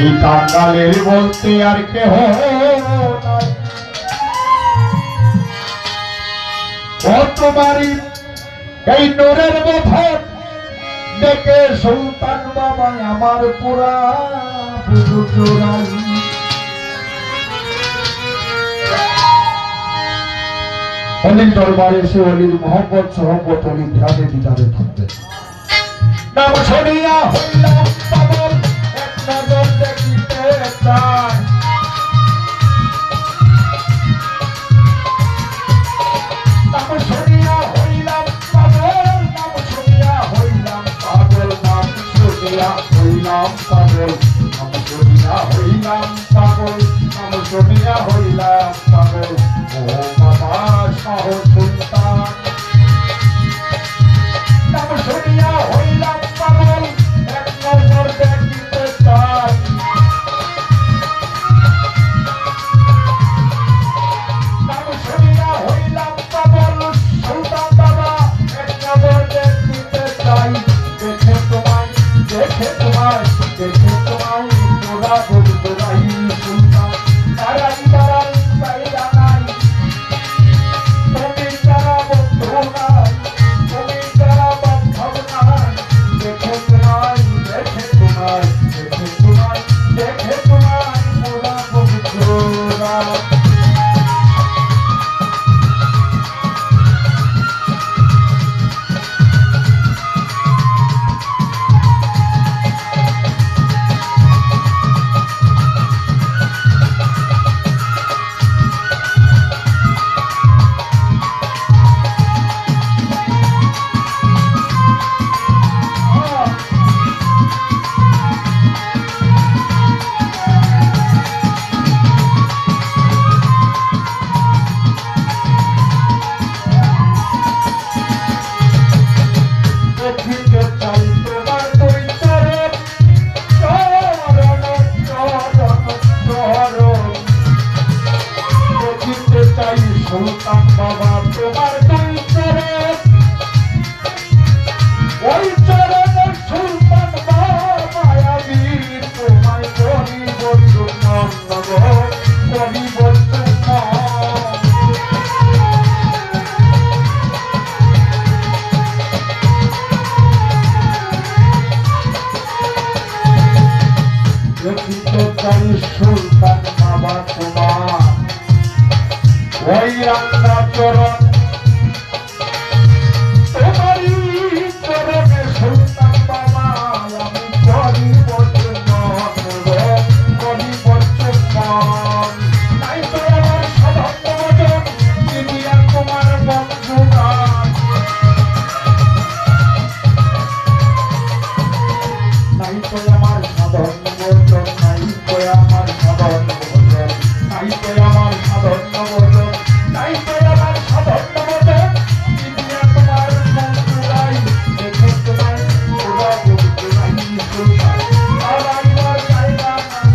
এই কাঙ্গালের বলতে আর কেহ নাই। তোমারই এই নূরের বধন দেখে সুলতান বাবা আমার পুরা জোড়াই। অলির দরবারে সে অলির মোহাম্মদ সোহম্মদ অলি ধ্যানে দিদারে থাকবে। নাম শুনিয়া হইলাম পাগল, এক নজর দেখিতে চাই। নাম শুনিয়া হইলাম পাগল, নাম শুনিয়া হইলাম পাগল, নাম শুনিয়া হইলাম পাগল, নাম শুনিয়া হইলাম পাগল, নাম শুনিয়া হইলাম পাগল। ও বাবা শাহ সুলতান, নাম শুনিয়া হইলাম পাগল, এক নজর দেখিতে চাই। নাম শুনিয়া হইলাম পাগল, সুলতান বাবা এক নজর দেখিতে চাই। দেখে তোমায়, দেখে তোমায়, দেখে তোমায় তোরা বলতোরাই সুলতান তারাই দাঁড়াই বাইরা নাই। তুমি তারা বন্ধু নাই, তুমি তারা বান্ধব নাই। দেখে তোমায়, দেখে তোমায়, দেখে তোমায়, দেখে তোমায় তোরা বন্ধুরা। সুলতান বাবা তোমার দুই চরণ, ওই চরণে সুলতান বাবা আমি তোমায় করিব চুম্বন, করিব চুম্বন। দেখিতে চাই সুলতান বাবা তোমার ওই রান্না চরণ, তোমারই চরণে সুলতান বাবা আমি করিব চুম্বন, করিব চুম্বন। তাই তো আমার সাধারণ বচন দিদিয়া তোমার বন্ধু গান, নাই তো আমার সাধারণ বচন, নাই তো আমার সাধারণ বচন, নাই তো আমার সাধারণ বচন, নাই তো আমার সাধারণ বচন দিদিয়া তোমার বন্ধুরাই। দেখে তোমায় তোরা বন্ধুরাই সুলতান তারাইবার জায়গা নাই,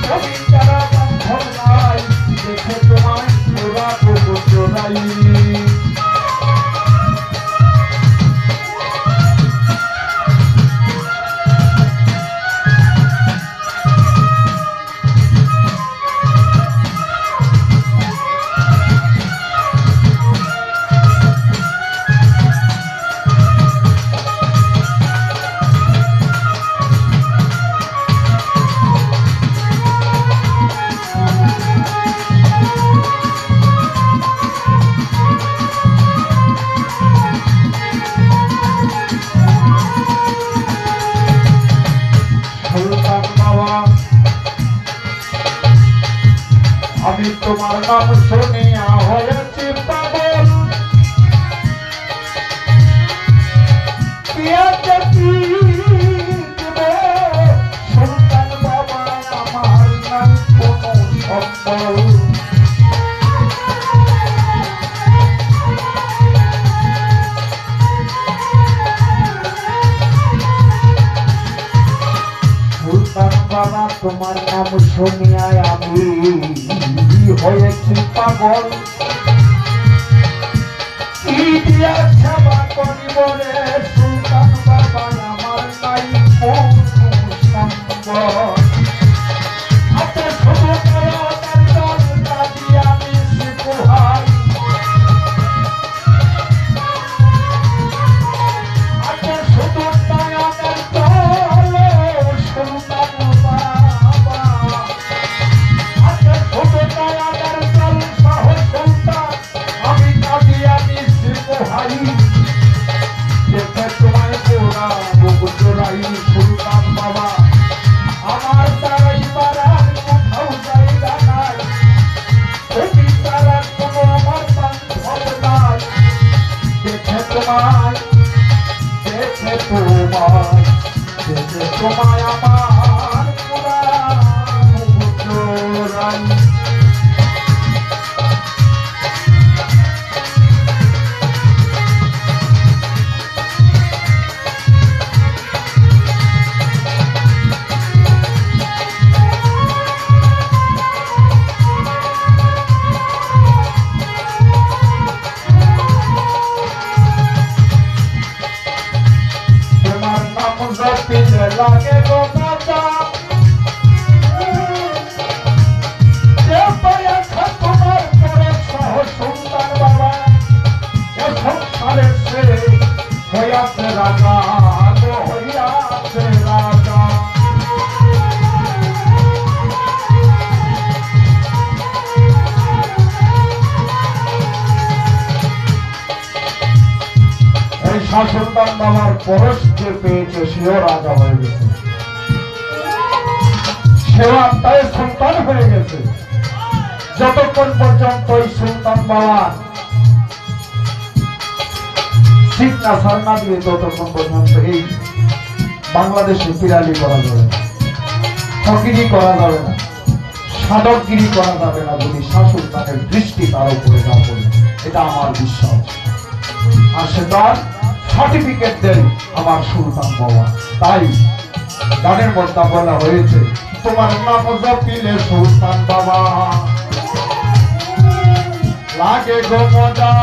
তুমি তারা বান্ধব নাই। দেখে তোমায় তোরা বন্ধুরাই। আমি তোমার নাম শুনিয়া হয়েছি পাগল, সুলতান বাবা আমার নাই কোনো সম্বল। সুলতান বাবা তোমার নাম শুনিয়া আমি হয়েছি পাগল। কি দিয়া সেবা করিব রে সুলতান বাবা আমার নাই তোমায় আমার পুরাণ লাগে গো মাতা যে পায়াছা তোমার পরে সহ সুলতান বাবা এ সংসারে সে হইয়াছে রাজা গো হইয়াছে রাজা এই শাসনদান বাবার পরশ যে পেয়েছে সেও রাজা হয়ে গেছে, সেও আত্মায় সুলতান হয়ে গেছে। যতক্ষণ পর্যন্ত ওই সুলতান বাবার সিগনেচার না দিয়ে ততক্ষণ পর্যন্ত এই বাংলাদেশে পিরালি করা যাবে না, ফকিরি করা যাবে না, সাধকগিরি করা যাবে না যদি শাসুলতানের দৃষ্টি তার উপরে না পড়ে। এটা আমার বিশ্বাস। আর সে তার সার্টিফিকেট দেন আমার সুলতান বাবা। তাই গানের মধ্যে বলা হয়েছে তোমার নাম জপিলে সুলতান বাবা লাগে গো মজা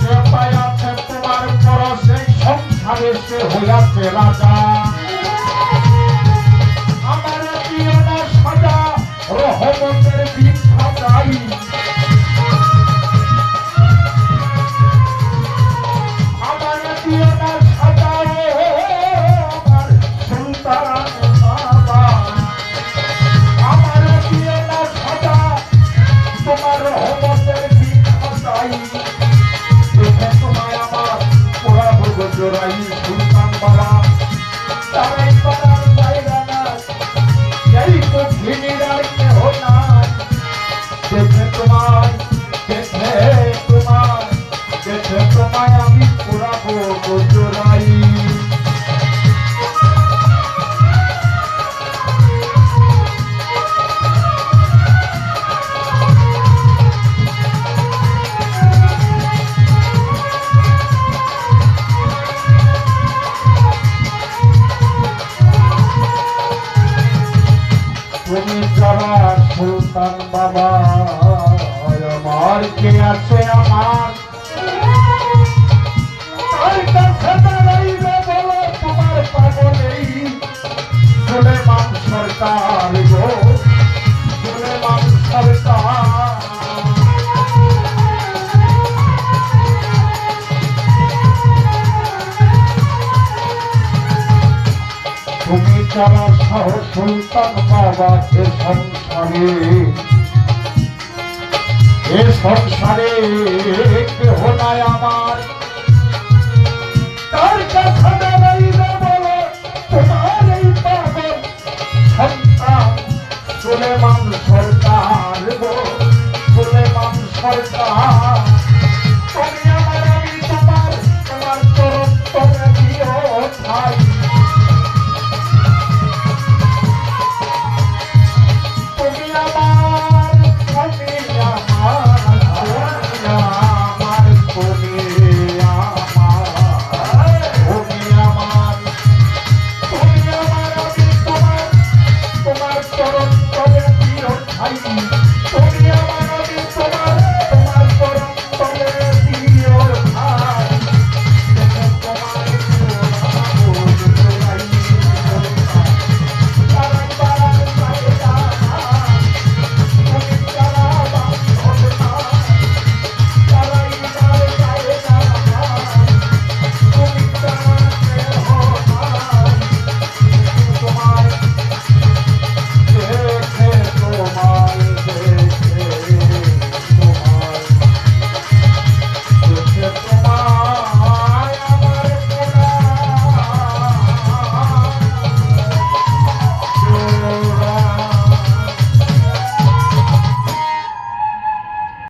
যে পায়াছে তোমার পরশে সংসারে সে হইয়াছে রাজা আমার দিও না সাজা রহমতের ভিক্ষা চাই সুলতান বাবা তারাই পাড়ার বাইরা না এই তো ঘিনিরার কেহ নাই দেখে তোমায় দেখে তোমায় দেখে তোমায় আমি পুরাবো গোজরাই তুমি যারা সুলতান বাবা আমার কে আছে আমার তার কাছে দাঁড়াইলে বলো তোমার পাগলেই সুলেমান সরকার গো সুলেমান সরকার তুমি যারা সহ সুলতান বাবা এ সংসারে কেহ নাই আমার তার কাছে